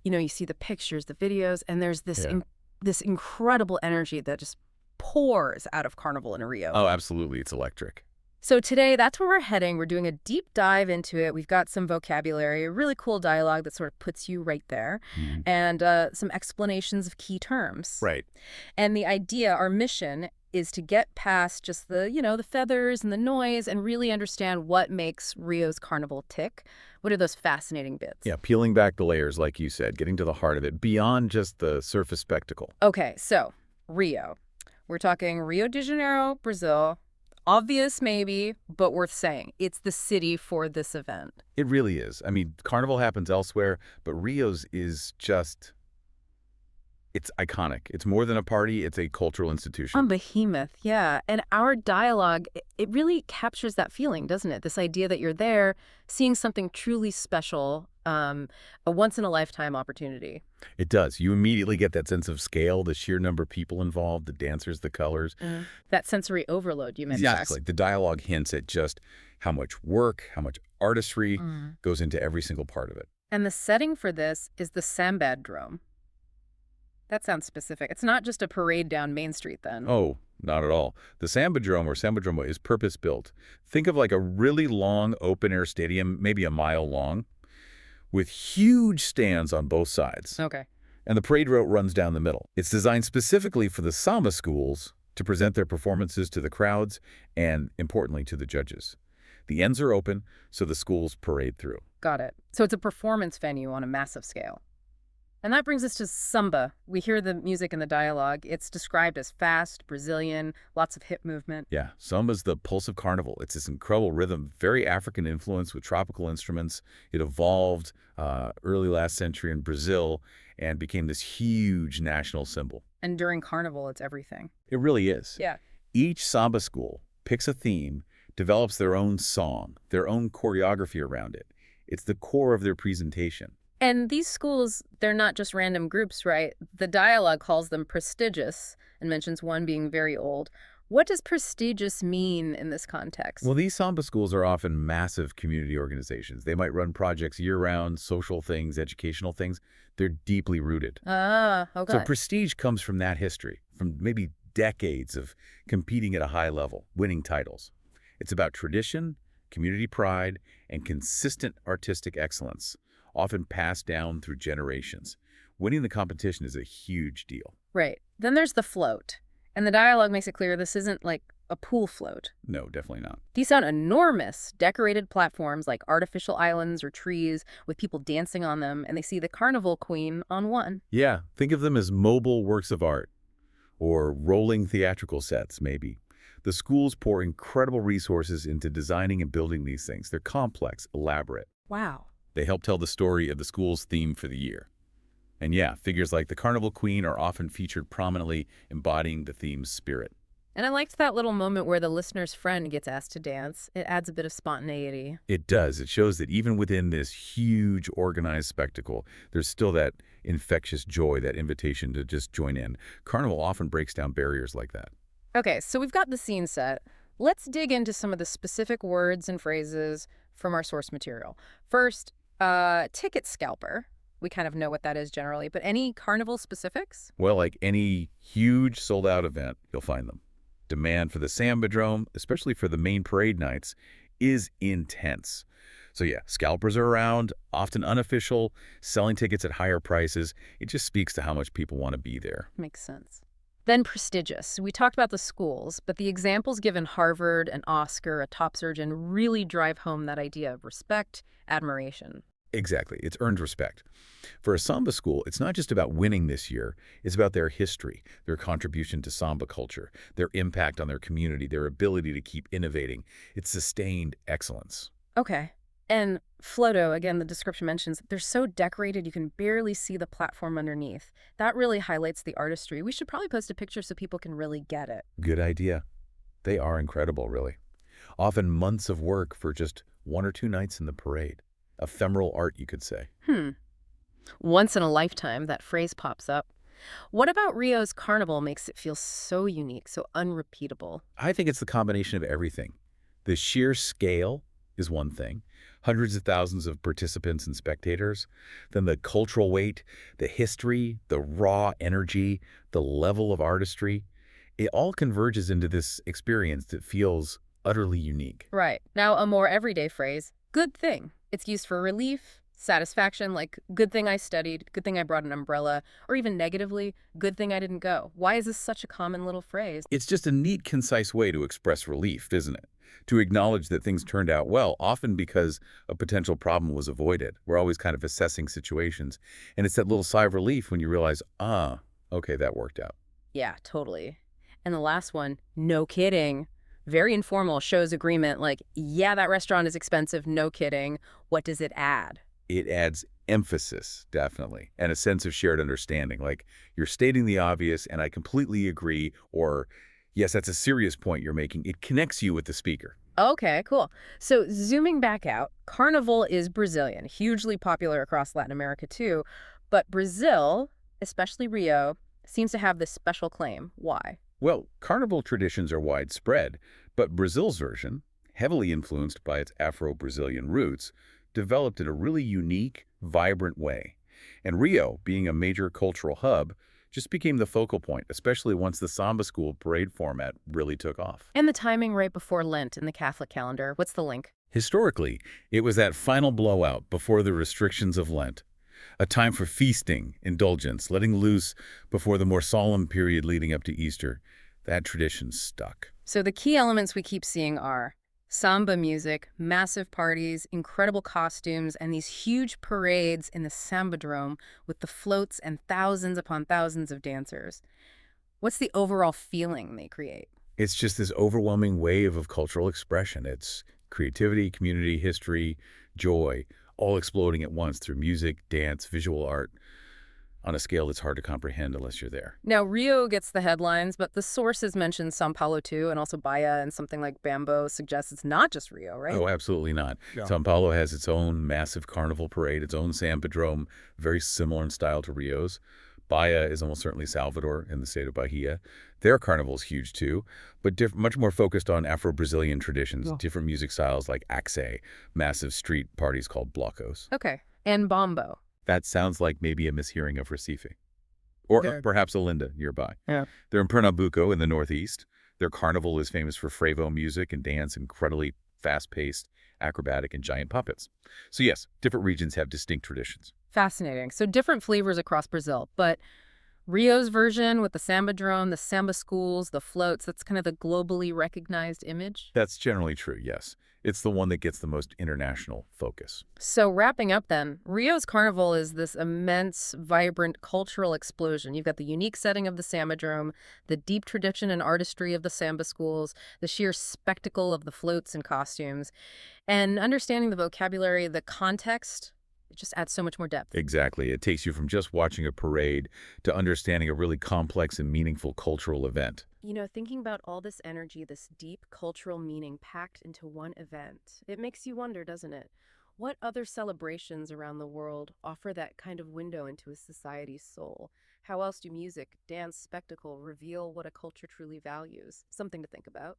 you see the pictures, the videos, and there's this Yeah. this incredible energy that just pours out of Carnival in Rio. Oh, absolutely. It's electric. So today, that's where we're heading. We're doing a deep dive into it. We've got some vocabulary, a really cool dialogue that sort of puts you right there, Mhm. and some explanations of key terms. Right. And the idea, our mission, is to get past just the feathers and the noise and really understand what makes Rio's Carnival tick. What are those fascinating bits? Yeah, peeling back the layers, like you said, getting to the heart of it, beyond just the surface spectacle. Okay, so Rio. We're talking Rio de Janeiro, Brazil. Obvious maybe, but worth saying. It's the city for this event. It really is. I mean, Carnival happens elsewhere, but Rio's is just, it's iconic. It's more than a party, it's a cultural institution. On Behemoth, yeah. And our dialogue, it really captures that feeling, doesn't it? This idea that you're there, seeing something truly special, a once-in-a-lifetime opportunity. It does. You immediately get that sense of scale, the sheer number of people involved, the dancers, the colors. That sensory overload you mentioned. Exactly. The dialogue hints at just how much work, how much artistry goes into every single part of it. And the setting for this is the Sambadrome. That sounds specific. It's not just a parade down Main Street, then. Oh, not at all. The Sambadrome or Sambadrome is purpose-built. Think of like a really long open-air stadium, maybe a mile long, with huge stands on both sides. Okay. And the parade route runs down the middle. It's designed specifically for the Samba schools to present their performances to the crowds and, importantly, to the judges. The ends are open, so the schools parade through. Got it. So it's a performance venue on a massive scale. And that brings us to Samba. We hear the music in the dialogue. It's described as fast, Brazilian, lots of hip movement. Yeah, Samba's the pulse of Carnival. It's this incredible rhythm, very African influence with tropical instruments. It evolved early last century in Brazil and became this huge national symbol. And during Carnival, it's everything. It really is. Yeah. Each Samba school picks a theme, develops their own song, their own choreography around it. It's the core of their presentation. And these schools, they're not just random groups, right? The dialogue calls them prestigious and mentions one being very old. What does prestigious mean in this context? Well, these Samba schools are often massive community organizations. They might run projects year-round, social things, educational things. They're deeply rooted. Ah, okay. So prestige comes from that history, from maybe decades of competing at a high level, winning titles. It's about tradition, community pride, and consistent artistic excellence, often passed down through generations. Winning the competition is a huge deal. Right. Then there's the float. And the dialogue makes it clear this isn't like a pool float. No, definitely not. These sound enormous, decorated platforms like artificial islands or trees with people dancing on them, and they see the Carnival Queen on one. Yeah, think of them as mobile works of art, or rolling theatrical sets, maybe. The schools pour incredible resources into designing and building these things. They're complex, elaborate. Wow. They help tell the story of the school's theme for the year. And yeah, figures like the Carnival Queen are often featured prominently, embodying the theme's spirit. And I liked that little moment where the listener's friend gets asked to dance. It adds a bit of spontaneity. It does. It shows that even within this huge organized spectacle, there's still that infectious joy, that invitation to just join in. Carnival often breaks down barriers like that. Okay, so we've got the scene set. Let's dig into some of the specific words and phrases from our source material. First, ticket scalper. We kind of know what that is generally, but any Carnival specifics? Well, like any huge sold-out event, you'll find them. Demand for the Sambadrome, especially for the main parade nights, is intense. So yeah, scalpers are around, often unofficial, selling tickets at higher prices. It just speaks to how much people want to be there. Makes sense. Then prestigious. We talked about the schools, but the examples given Harvard, an Oscar, a top surgeon really drive home that idea of respect, admiration. Exactly. It's earned respect. For a Samba school, it's not just about winning this year. It's about their history, their contribution to Samba culture, their impact on their community, their ability to keep innovating. It's sustained excellence. Okay. And Floto, again, the description mentions, they're so decorated you can barely see the platform underneath. That really highlights the artistry. We should probably post a picture so people can really get it. Good idea. They are incredible, really. Often months of work for just 1 or 2 nights in the parade. Ephemeral art, you could say. Once in a lifetime, that phrase pops up. What about Rio's Carnival makes it feel so unique, so unrepeatable? I think it's the combination of everything. The sheer scale is one thing, hundreds of thousands of participants and spectators, then the cultural weight, the history, the raw energy, the level of artistry, it all converges into this experience that feels utterly unique. Right. Now, a more everyday phrase, good thing. It's used for relief, satisfaction, like good thing I studied, good thing I brought an umbrella, or even negatively, good thing I didn't go. Why is this such a common little phrase? It's just a neat, concise way to express relief, isn't it? To acknowledge that things turned out well, often because a potential problem was avoided. We're always kind of assessing situations. And it's that little sigh of relief when you realize, okay, that worked out. Yeah, totally. And the last one, no kidding. Very informal, shows agreement like, yeah, that restaurant is expensive, no kidding. What does it add? It adds emphasis, definitely, and a sense of shared understanding. Like, you're stating the obvious, and I completely agree, or, yes, that's a serious point you're making. It connects you with the speaker. Okay, cool. So zooming back out, Carnival is Brazilian, hugely popular across Latin America too. But Brazil, especially Rio, seems to have this special claim. Why? Well, carnival traditions are widespread, but Brazil's version, heavily influenced by its Afro-Brazilian roots, developed in a really unique, vibrant way. And Rio, being a major cultural hub, just became the focal point, especially once the Samba school parade format really took off. And the timing right before Lent in the Catholic calendar. What's the link? Historically, it was that final blowout before the restrictions of Lent, a time for feasting, indulgence, letting loose before the more solemn period leading up to Easter. That tradition stuck. So the key elements we keep seeing are samba music, massive parties, incredible costumes, and these huge parades in the Sambadrome with the floats and thousands upon thousands of dancers. What's the overall feeling they create? It's just this overwhelming wave of cultural expression. It's creativity, community, history, joy, all exploding at once through music, dance, visual art, on a scale that's hard to comprehend unless you're there. Now, Rio gets the headlines, but the sources mention São Paulo too, and also Bahia, and something like Bambo suggests it's not just Rio, right? Oh, absolutely not. Yeah. São Paulo has its own massive carnival parade, its own Sambadrome, very similar in style to Rio's. Bahia is almost certainly Salvador in the state of Bahia. Their carnival is huge too, but much more focused on Afro-Brazilian traditions, Yeah. different music styles like axe, massive street parties called blocos. Okay. And Bombo. That sounds like maybe a mishearing of Recife. Or Yeah. perhaps Olinda nearby. Yeah. They're in Pernambuco in the northeast. Their carnival is famous for frevo music and dance, incredibly fast-paced, acrobatic, and giant puppets. So yes, different regions have distinct traditions. Fascinating. So different flavors across Brazil, but Rio's version with the Sambadrome, the Samba schools, the floats, that's kind of the globally recognized image. That's generally true, yes. It's the one that gets the most international focus. So wrapping up then, Rio's carnival is this immense, vibrant cultural explosion. You've got the unique setting of the Sambadrome, the deep tradition and artistry of the Samba schools, the sheer spectacle of the floats and costumes, and understanding the vocabulary, the context, it just adds so much more depth. Exactly. It takes you from just watching a parade to understanding a really complex and meaningful cultural event. You know, thinking about all this energy, this deep cultural meaning packed into one event, it makes you wonder, doesn't it? What other celebrations around the world offer that kind of window into a society's soul? How else do music, dance, spectacle reveal what a culture truly values? Something to think about.